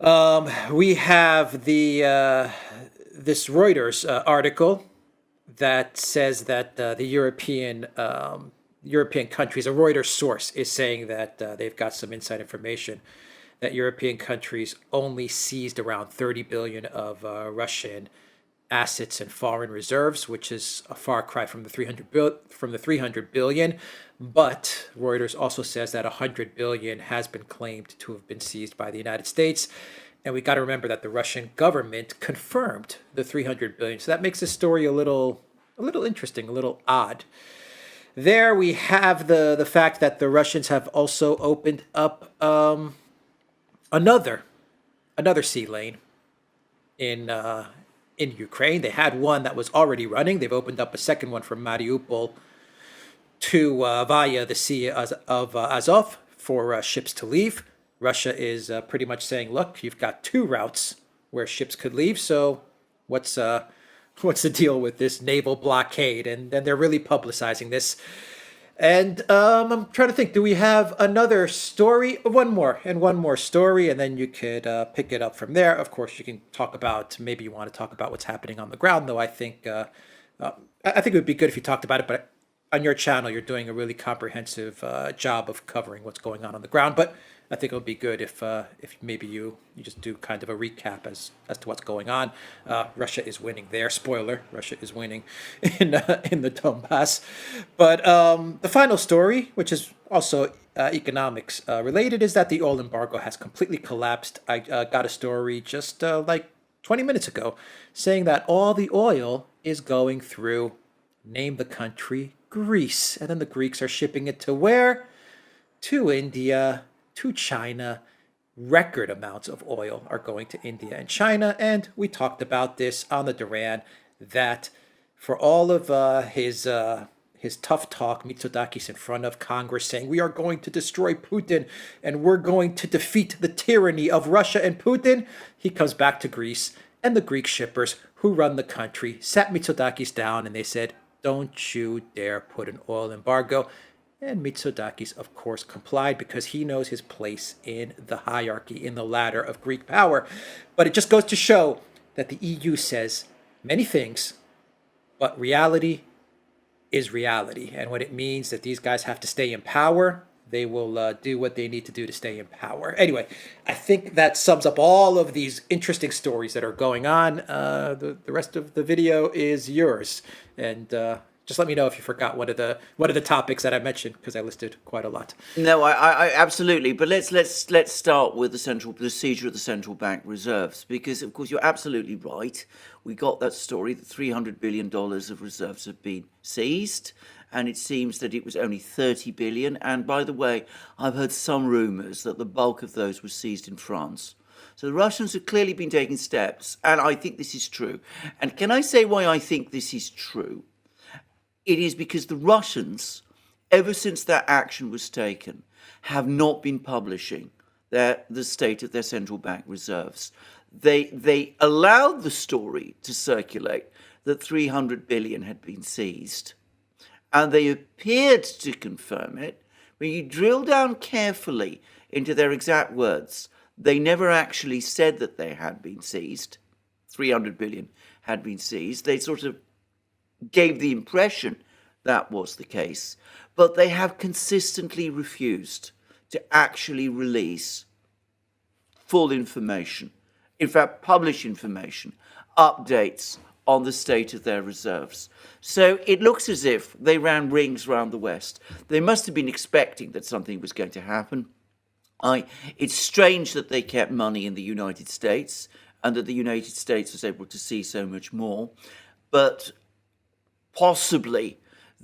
We have this Reuters article that says that the European countries, a Reuters source, is saying that they've got some inside information that European countries only seized around 30 billion of Russian assets and foreign reserves, which is a far cry from the 300 billion. But Reuters also says that 100 billion has been claimed to have been seized by the United States. And we got to remember that the Russian government confirmed the 300 billion. So that makes this story a little interesting, a little odd. There we have the fact that the Russians have also opened up another sea lane in Ukraine. They had one that was already running. They've opened up a second one from Mariupol to via the Sea of Azov for ships to leave. Russia is pretty much saying, "Look, you've got two routes where ships could leave. So what's what's the deal with this naval blockade?" And then they're really publicizing this. And I'm trying to think, do we have another story? One more story, and then you could pick it up from there. Of course, you can talk about, maybe you want to talk about what's happening on the ground, though I think it would be good if you talked about it, but on your channel, you're doing a really comprehensive job of covering what's going on the ground. But I think it would be good if maybe you just do kind of a recap as to what's going on. Russia is winning there. Spoiler: Russia is winning in the Donbass. But the final story, which is also economics related, is that the oil embargo has completely collapsed. I got a story just like 20 minutes ago saying that all the oil is going through, name the country, Greece, and then the Greeks are shipping it to where? To India, to China. Record amounts of oil are going to India and China, and we talked about this on the Duran, that for all of his tough talk, Mitsotakis in front of Congress saying we are going to destroy Putin and we're going to defeat the tyranny of Russia and Putin, he comes back to Greece, and the Greek shippers who run the country sat Mitsotakis down and they said, "Don't you dare put an oil embargo." And Mitsotakis, of course, complied because he knows his place in the hierarchy, in the ladder of Greek power. But it just goes to show that the EU says many things, but reality is reality. And when it means that these guys have to stay in power, they will do what they need to do to stay in power. Anyway, I think that sums up all of these interesting stories that are going on. The rest of the video is yours. And just let me know if you forgot one of the topics that I mentioned, because I listed quite a lot. No, I absolutely. But let's start with the central procedure of the central bank reserves, because of course you're absolutely right. We got that story that $300 billion of reserves have been seized, and it seems that it was only 30 billion. And by the way, I've heard some rumours that the bulk of those were seized in France. So the Russians have clearly been taking steps, and I think this is true. And can I say why I think this is true? It is because the Russians, ever since that action was taken, have not been publishing the state of their central bank reserves. They allowed the story to circulate that 300 billion had been seized, and they appeared to confirm it. When you drill down carefully into their exact words, they never actually said that they had been seized. 300 billion had been seized. They sort of gave the impression that was the case, but they have consistently refused to actually release full information, in fact, publish information, updates on the state of their reserves. So it looks as if they ran rings around the West. They must have been expecting that something was going to happen. It's strange that they kept money in the United States and that the United States was able to see so much more, but possibly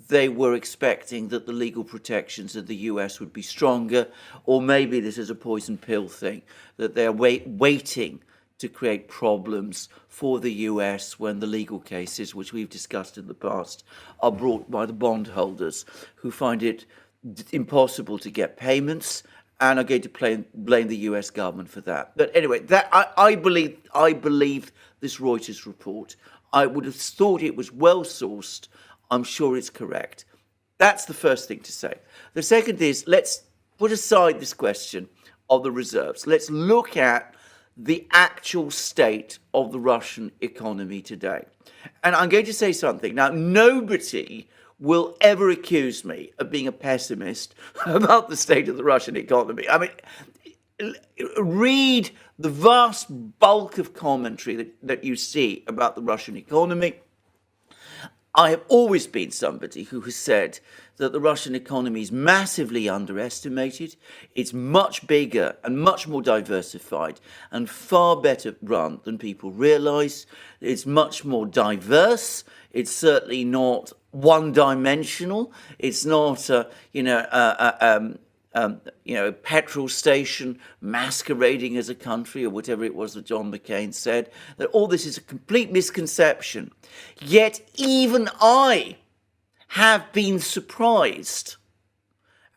they were expecting that the legal protections of the US would be stronger, or maybe this is a poison pill thing, that they're waiting to create problems for the US when the legal cases, which we've discussed in the past, are brought by the bondholders who find it impossible to get payments and are going to blame the US government for that. But anyway, I believe this Reuters report. I would have thought it was well sourced. I'm sure it's correct. That's the first thing to say. The second is, let's put aside this question of the reserves. Let's look at the actual state of the Russian economy today. And I'm going to say something. Now, nobody will ever accuse me of being a pessimist about the state of the Russian economy. I mean, read the vast bulk of commentary that you see about the Russian economy. I have always been somebody who has said that the Russian economy is massively underestimated. It's much bigger and much more diversified and far better run than people realize. It's much more diverse. It's certainly not one-dimensional. It's not, a petrol station masquerading as a country, or whatever it was that John McCain said, that all this is a complete misconception. Yet even I have been surprised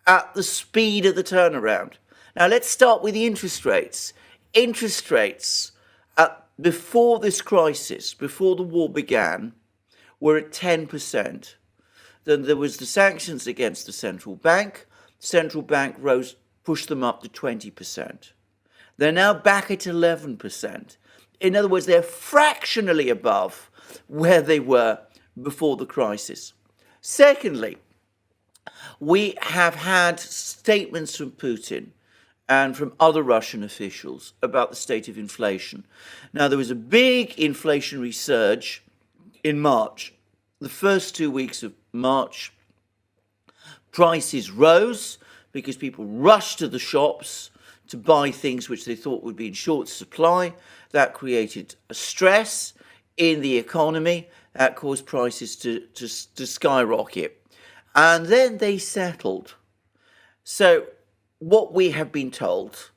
at the speed of the turnaround. Now let's start with the interest rates. Interest rates before this crisis, before the war began, were at 10%. Then there was the sanctions against the central bank. Central bank pushed them up to 20%. They're now back at 11%. In other words, they're fractionally above where they were before the crisis. Secondly, we have had statements from Putin and from other Russian officials about the state of inflation. Now, there was a big inflationary surge in March. The first 2 weeks of March, prices rose because people rushed to the shops to buy things which they thought would be in short supply. That created a stress in the economy. That caused prices to skyrocket. And then they settled. So what we have been told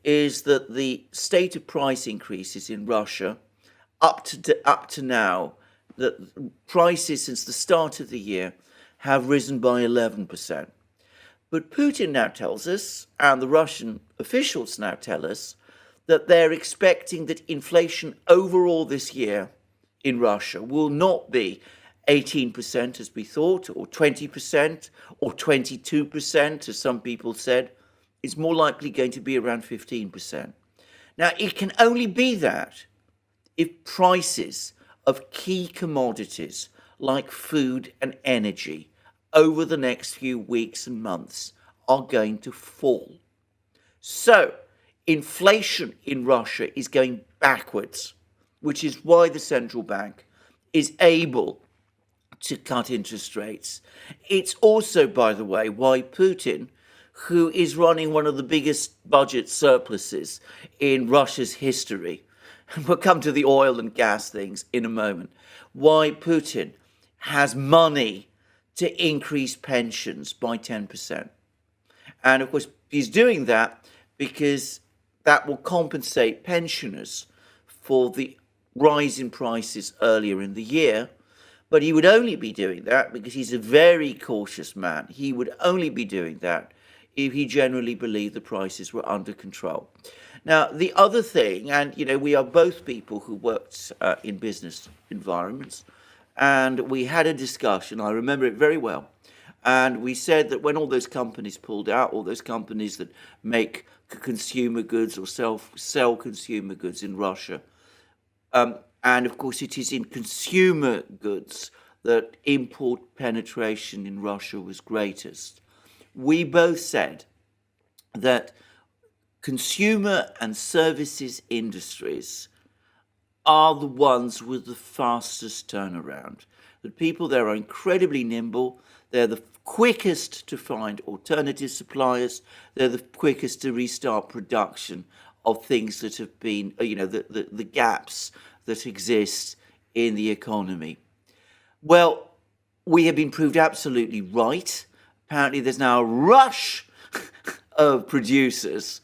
is that the state of price increases in Russia up to now, that prices since the start of the year have risen by 11%. But Putin now tells us, and the Russian officials now tell us, that they're expecting that inflation overall this year in Russia will not be 18% as we thought, or 20%, or 22% as some people said. It's more likely going to be around 15%. Now, it can only be that if prices of key commodities like food and energy over the next few weeks and months are going to fall. So, inflation in Russia is going backwards, which is why the central bank is able to cut interest rates. It's also, by the way, why Putin, who is running one of the biggest budget surpluses in Russia's history, and we'll come to the oil and gas things in a moment, why Putin has money to increase pensions by 10%. And of course, he's doing that because that will compensate pensioners for the rise in prices earlier in the year. But he would only be doing that because he's a very cautious man. He would only be doing that if he generally believed the prices were under control. Now, the other thing, and we are both people who worked in business environments, and we had a discussion, I remember it very well, and we said that when all those companies pulled out, all those companies that make consumer goods or sell consumer goods in Russia, and of course it is in consumer goods that import penetration in Russia was greatest. We both said that consumer and services industries are the ones with the fastest turnaround. The people there are incredibly nimble. They're the quickest to find alternative suppliers. They're the quickest to restart production of things that have been, the gaps that exist in the economy. Well, we have been proved absolutely right. Apparently there's now a rush of producers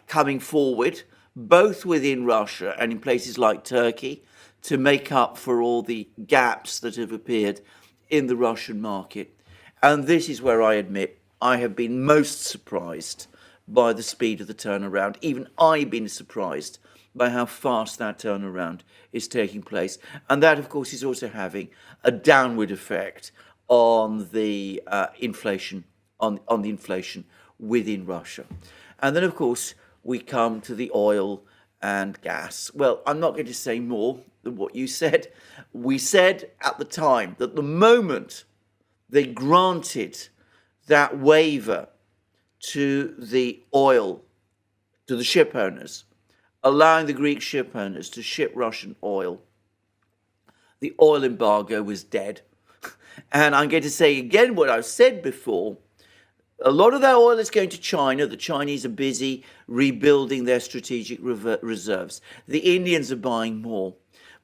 coming forward, both within Russia and in places like Turkey, to make up for all the gaps that have appeared in the Russian market. And this is where I admit I have been most surprised by the speed of the turnaround. Even I've been surprised by how fast that turnaround is taking place. And that, of course, is also having a downward effect on the inflation, on the inflation within Russia. And then, of course, we come to the oil and gas. Well, I'm not going to say more than what you said. We said at the time that the moment they granted that waiver to the ship owners, allowing the Greek ship owners to ship Russian oil, the oil embargo was dead. And I'm going to say again what I've said before. A lot of that oil is going to China. The Chinese are busy rebuilding their strategic reserves. The Indians are buying more.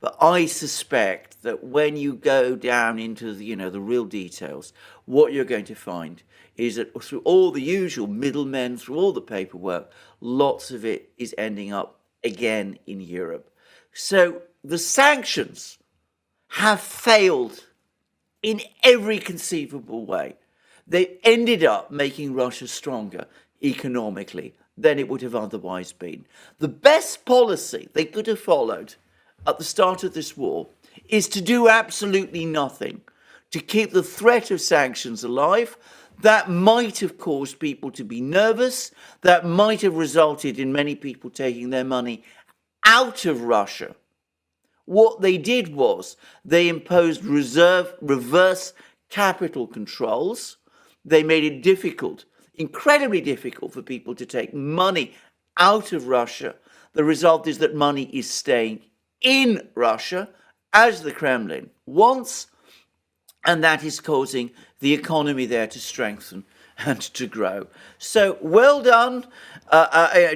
But I suspect that when you go down into the real details, what you're going to find is that through all the usual middlemen, through all the paperwork, lots of it is ending up again in Europe. So the sanctions have failed in every conceivable way. They ended up making Russia stronger economically than it would have otherwise been. The best policy they could have followed at the start of this war is to do absolutely nothing, to keep the threat of sanctions alive. That might have caused people to be nervous. That might have resulted in many people taking their money out of Russia. What they did was they imposed reverse capital controls. They made it difficult, incredibly difficult for people to take money out of Russia. The result is that money is staying in Russia, as the Kremlin wants, and that is causing the economy there to strengthen and to grow. So well done,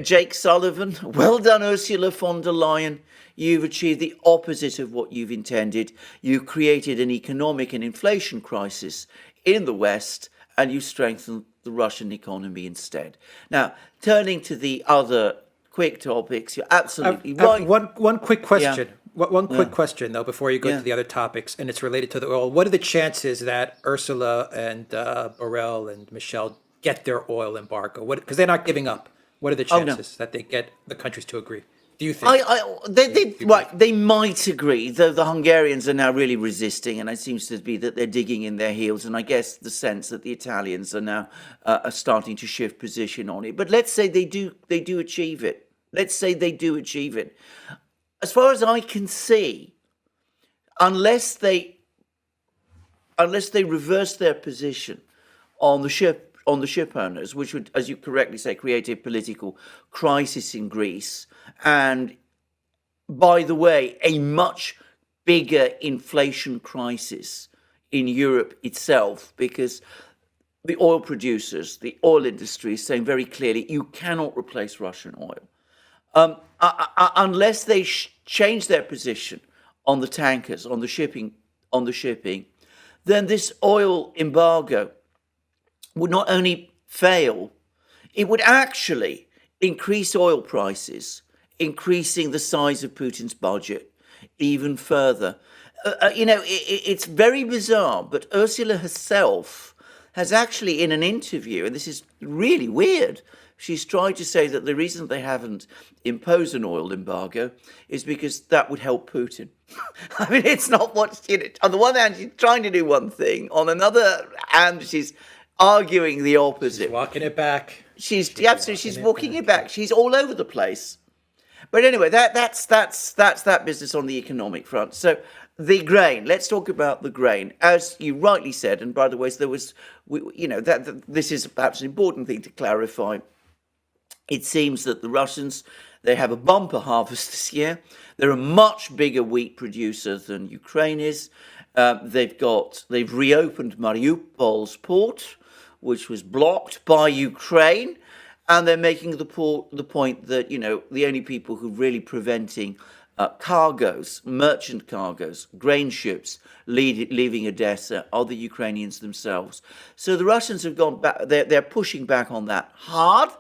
Jake Sullivan. Well done, Ursula von der Leyen. You've achieved the opposite of what you've intended. You created an economic and inflation crisis in the West, and you strengthened the Russian economy instead. Now, turning to the other quick topics, you're absolutely right. One quick question. Yeah. One quick question, though, before you go to the other topics, and it's related to the oil. What are the chances that Ursula and Borrell and Michelle get their oil embargo? Because they're not giving up. What are the chances that they get the countries to agree? Do you think? They might agree, though the Hungarians are now really resisting, and it seems to be that they're digging in their heels, and I guess the sense that the Italians are now are starting to shift position on it. But let's say they do achieve it. Let's say they do achieve it. As far as I can see, unless they reverse their position on the ship owners, which would, as you correctly say, create a political crisis in Greece, and by the way, a much bigger inflation crisis in Europe itself, because the oil producers, the oil industry is saying very clearly, you cannot replace Russian oil. Unless they change their position on the tankers, on the shipping, then this oil embargo would not only fail, it would actually increase oil prices, increasing the size of Putin's budget even further. It's very bizarre, but Ursula herself has actually, in an interview, and this is really weird, she's tried to say that the reason they haven't imposed an oil embargo is because that would help Putin. I mean, it's not what, on the one hand, she's trying to do one thing. On another hand, she's arguing the opposite. She's walking it back. She's walking it back. She's all over the place. But anyway, that's that business on the economic front. So the grain. Let's talk about the grain, as you rightly said. And by the way, this is perhaps an important thing to clarify. It seems that the Russians, they have a bumper harvest this year. They're a much bigger wheat producer than Ukraine is. They've reopened Mariupol's port, which was blocked by Ukraine, and they're making the point that the only people who are really preventing cargoes, merchant cargoes, grain ships leaving Odessa are the Ukrainians themselves. So the Russians have gone back. They're pushing back on that hard.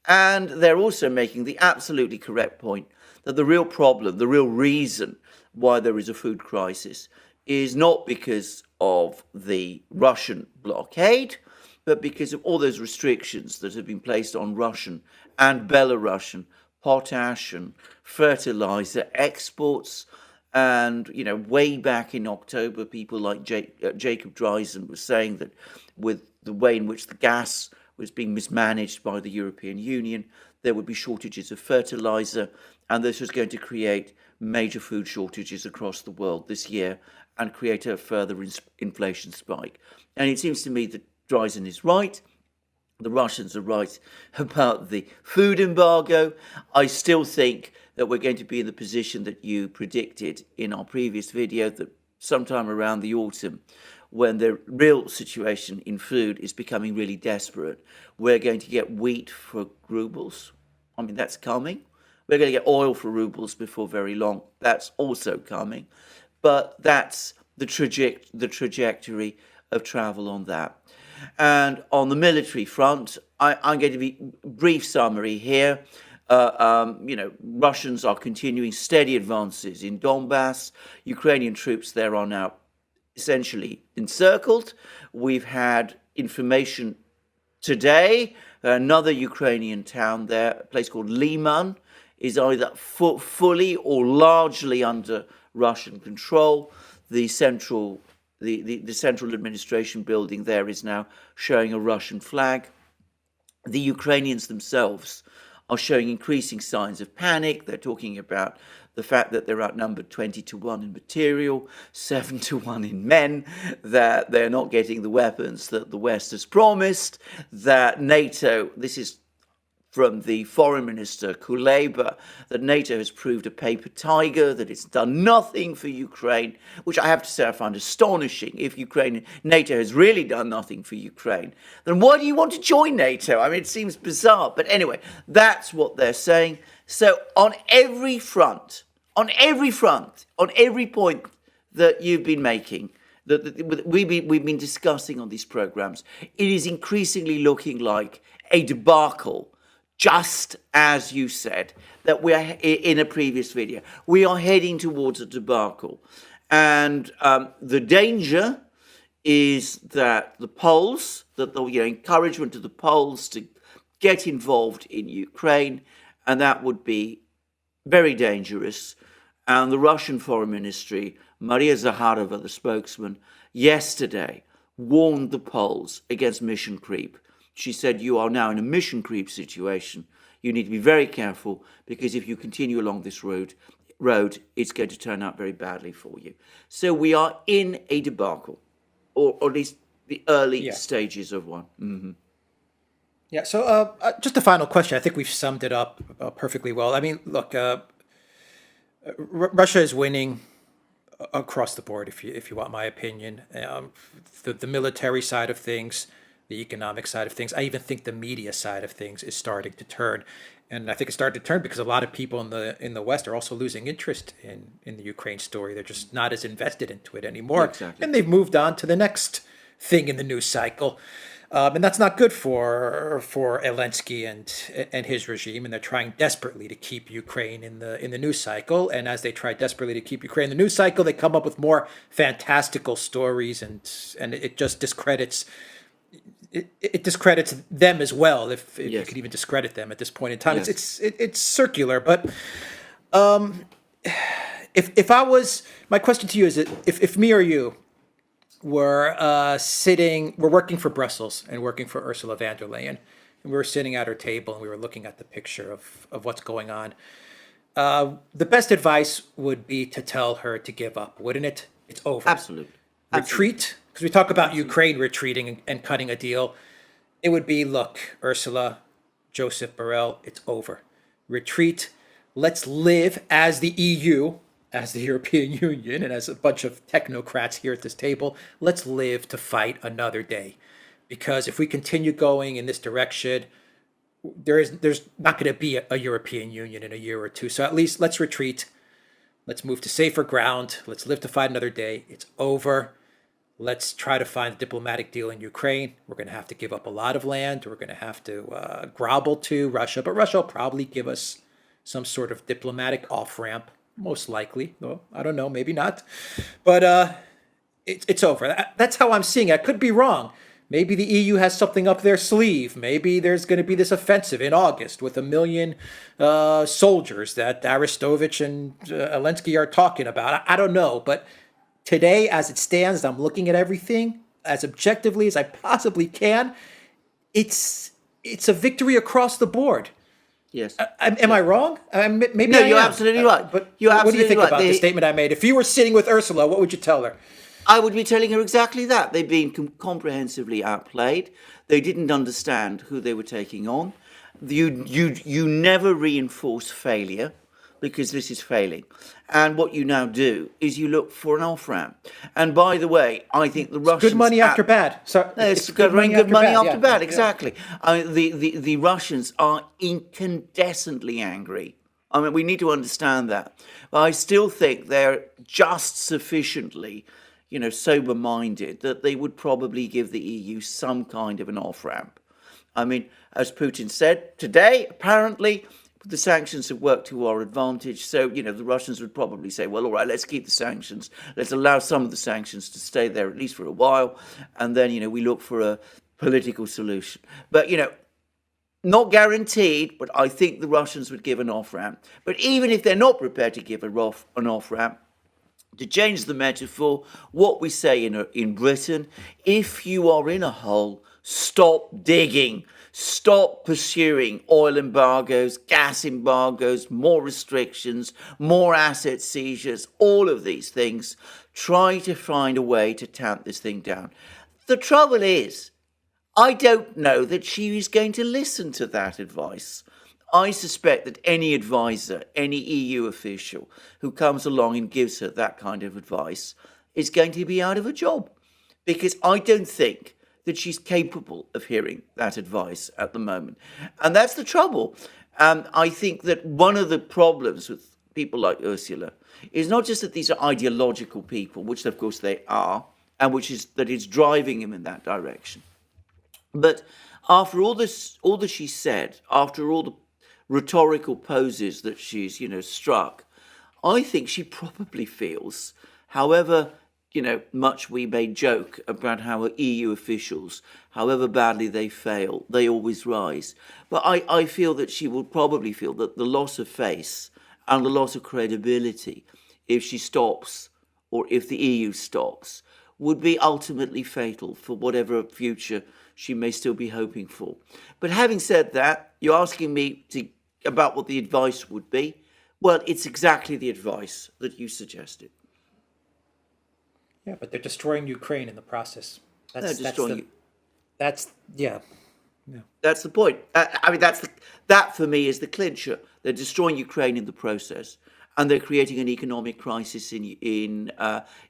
And they're also making the absolutely correct point that the real problem, the real reason why there is a food crisis is not because of the Russian blockade, but because of all those restrictions that have been placed on Russian and Belarusian potash and fertilizer exports. And, way back in October, people like Jacob Dreisen was saying that with the way in which the gas was being mismanaged by the European Union, there would be shortages of fertilizer, and this was going to create major food shortages across the world this year and create a further inflation spike. And it seems to me that Dreisen is right. The Russians are right about the food embargo. I still think that we're going to be in the position that you predicted in our previous video, that sometime around the autumn, when the real situation in food is becoming really desperate, we're going to get wheat for rubles. I mean, that's coming. We're going to get oil for rubles before very long. That's also coming. But that's the trajectory of travel on that. And on the military front, I'm going to be brief summary here. Russians are continuing steady advances in Donbass. Ukrainian troops there are now essentially encircled. We've had information today, another Ukrainian town there, a place called Liman, is either fully or largely under Russian control. The central administration building there is now showing a Russian flag. The Ukrainians themselves are showing increasing signs of panic. They're talking about the fact that they're outnumbered 20-1 in material, 7-1 in men, that they're not getting the weapons that the West has promised, that NATO, this is from the foreign minister Kuleba, that NATO has proved a paper tiger, that it's done nothing for Ukraine, which I have to say I find astonishing. If NATO has really done nothing for Ukraine, then why do you want to join NATO? I mean, it seems bizarre. But anyway, that's what they're saying. So on every front, on every point that you've been making, that we've been discussing on these programs, it is increasingly looking like a debacle. Just as you said, that we are in a previous video, we are heading towards a debacle. And the danger is that the Poles, that the encouragement of the Poles to get involved in Ukraine, and that would be very dangerous. And the Russian Foreign Ministry, Maria Zakharova, the spokesman, yesterday warned the Poles against mission creep. She said, you are now in a mission creep situation. You need to be very careful, because if you continue along this road, it's going to turn out very badly for you. So we are in a debacle, or at least the early stages of one. Mm-hmm. Yeah, so just a final question. I think we've summed it up perfectly well. I mean, look, Russia is winning across the board, if you want my opinion. The military side of things, the economic side of things. I even think the media side of things is starting to turn. And I think it's starting to turn because a lot of people in the West are also losing interest in the Ukraine story. They're just not as invested into it anymore. Exactly. And they've moved on to the next thing in the news cycle. And that's not good for Zelensky and his regime. And they're trying desperately to keep Ukraine in the news cycle. And as they try desperately to keep Ukraine in the news cycle, they come up with more fantastical stories, and it just discredits. It discredits them as well, if you could even discredit them at this point in time. Yes. It's circular, but if I was, my question to you is that if me or you were we're working for Brussels and working for Ursula von der Leyen, and we were sitting at her table and we were looking at the picture of what's going on, the best advice would be to tell her to give up, wouldn't it? It's over. Absolutely. Retreat. Because we talk about Ukraine retreating and cutting a deal. It would be, look, Ursula, Joseph Borrell, it's over. Retreat. Let's live as the EU, as the European Union, and as a bunch of technocrats here at this table. Let's live to fight another day. Because if we continue going in this direction, there's not going to be a European Union in a year or two. So at least let's retreat. Let's move to safer ground. Let's live to fight another day. It's over. Let's try to find a diplomatic deal in Ukraine. We're going to have to give up a lot of land. We're going to have to grovel to Russia. But Russia will probably give us some sort of diplomatic off-ramp, most likely. Well, I don't know, maybe not. But it's over. That's how I'm seeing it. I could be wrong. Maybe the EU has something up their sleeve. Maybe there's going to be this offensive in August with 1 million soldiers that Arestovich and Zelensky are talking about. I don't know, but today, as it stands, I'm looking at everything as objectively as I possibly can. It's a victory across the board. Yes. Am I wrong? Maybe No, I you're am. absolutely right. But You're what do you absolutely think right. about the statement I made? If you were sitting with Ursula, what would you tell her? I would be telling her exactly that. They've been comprehensively outplayed. They didn't understand who they were taking on. You never reinforce failure because this is failing. And what you now do is you look for an off ramp. And by the way, I think the Russians Good money after bad. So it's good money after yeah, bad. yeah. Exactly. The Russians are incandescently angry. I mean, we need to understand that. But I still think they're just sufficiently, sober-minded that they would probably give the EU some kind of an off-ramp. I mean, as Putin said today, apparently the sanctions have worked to our advantage. So, the Russians would probably say, well, all right, let's keep the sanctions. Let's allow some of the sanctions to stay there at least for a while. And then, we look for a political solution. But, not guaranteed, but I think the Russians would give an off-ramp. But even if they're not prepared to give an off-ramp, to change the metaphor, what we say in Britain, if you are in a hole, stop digging. Stop pursuing oil embargoes, gas embargoes, more restrictions, more asset seizures, all of these things. Try to find a way to tamp this thing down. The trouble is, I don't know that she is going to listen to that advice. I suspect that any advisor, any EU official who comes along and gives her that kind of advice is going to be out of a job. Because I don't think that she's capable of hearing that advice at the moment. And that's the trouble. I think that one of the problems with people like Ursula is not just that these are ideological people, which of course they are, and which is that it's driving him in that direction. But after all that she said, after all the rhetorical poses that she's, struck, I think she probably feels, however much we may joke about how EU officials, however badly they fail, they always rise. But I feel that she will probably feel that the loss of face and the loss of credibility, if she stops or if the EU stops, would be ultimately fatal for whatever future she may still be hoping for. But having said that, you're asking me about what the advice would be. Well, it's exactly the advice that you suggested. Yeah, but they're destroying Ukraine in the process. That's destroying. That's yeah. That's the point. I mean, that for me is the clincher. They're destroying Ukraine in the process, and they're creating an economic crisis in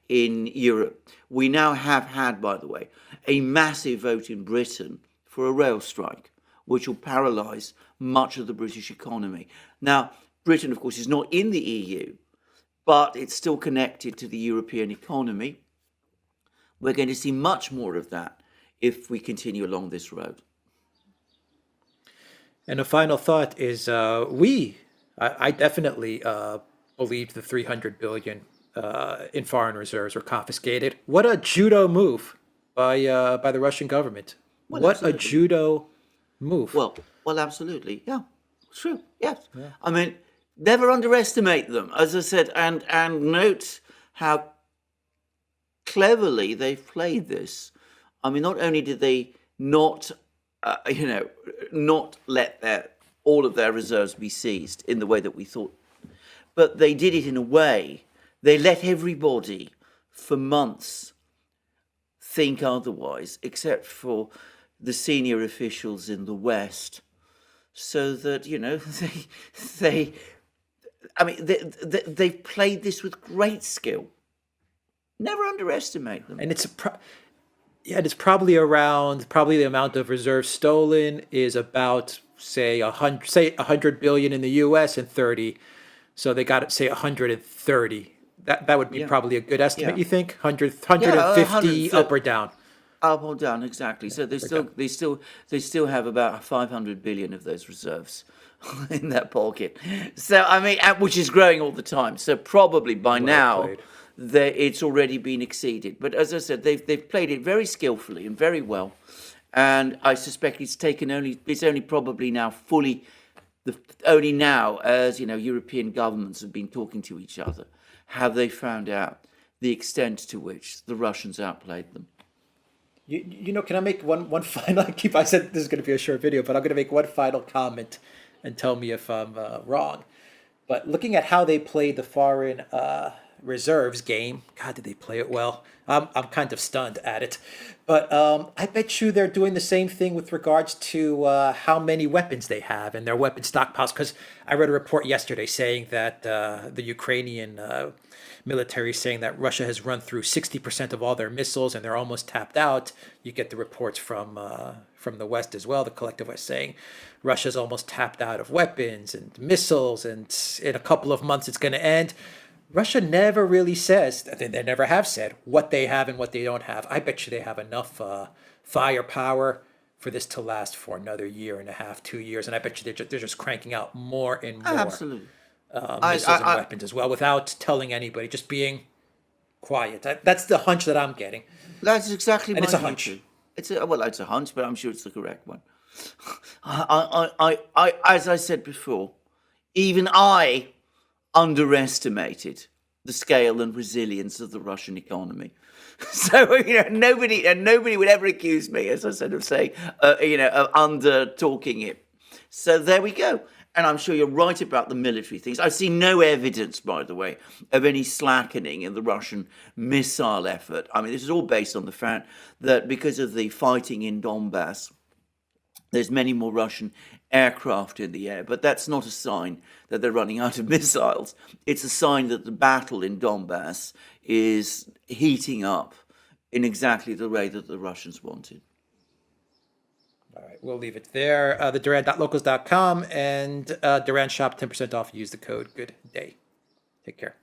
Europe. We now have had, by the way, a massive vote in Britain for a rail strike, which will paralyse much of the British economy. Now, Britain, of course, is not in the EU, but it's still connected to the European economy. We're going to see much more of that if we continue along this road. And a final thought is, I definitely believed the 300 billion in foreign reserves were confiscated. What a judo move by the Russian government. Well, what absolutely. a judo move. Well, absolutely, yeah, true, yes. Yeah. I mean, never underestimate them, as I said, and note how cleverly they've played this. I mean, not only did they not let all of their reserves be seized in the way that we thought, but they did it in a way, they let everybody for months think otherwise, except for the senior officials in the West, so that, they've played this with great skill. Never underestimate them. And it's it's probably the amount of reserves stolen is about say 100 billion in the U.S. and 30, so they got it say 130. That would be probably a good estimate. Yeah. You think 150 up or down? Up or down, exactly. So they still have about 500 billion of those reserves in their pocket. So I mean, which is growing all the time. So probably by now, it's already been exceeded. But as I said, they've played it very skillfully and very well. And I suspect it's only probably now only now as European governments have been talking to each other, have they found out the extent to which the Russians outplayed them. Can I make one final? I said this is going to be a short video, but I'm going to make one final comment and tell me if I'm wrong. But looking at how they played the foreign reserves game, God, did they play it well? I'm kind of stunned at it. But I bet you they're doing the same thing with regards to how many weapons they have and their weapon stockpiles. Because I read a report yesterday saying that the Ukrainian military is saying that Russia has run through 60% of all their missiles and they're almost tapped out. You get the reports from the West as well, the collective West saying Russia's almost tapped out of weapons and missiles, and in a couple of months it's going to end. Russia never really says, they never have said, what they have and what they don't have. I bet you they have enough firepower for this to last for another year and a half, 2 years. And I bet you they're just cranking out more and more Absolutely. missiles and weapons as well without telling anybody, just being quiet. That's the hunch that I'm getting. That's exactly my And it's a view hunch. too. It's a hunch, but I'm sure it's the correct one. As I said before, even I underestimated the scale and resilience of the Russian economy. So nobody would ever accuse me, as I said, of saying of under talking it. So there we go. And I'm sure you're right about the military things. I see no evidence, by the way, of any slackening in the Russian missile effort. I mean, this is all based on the fact that because of the fighting in Donbass, there's many more Russian aircraft in the air, but that's not a sign that they're running out of missiles. It's a sign that the battle in Donbass is heating up in exactly the way that the Russians wanted. All right, we'll leave it there. The duran.locals.com and Duran Shop, 10% off. Use the code Good Day. Take care.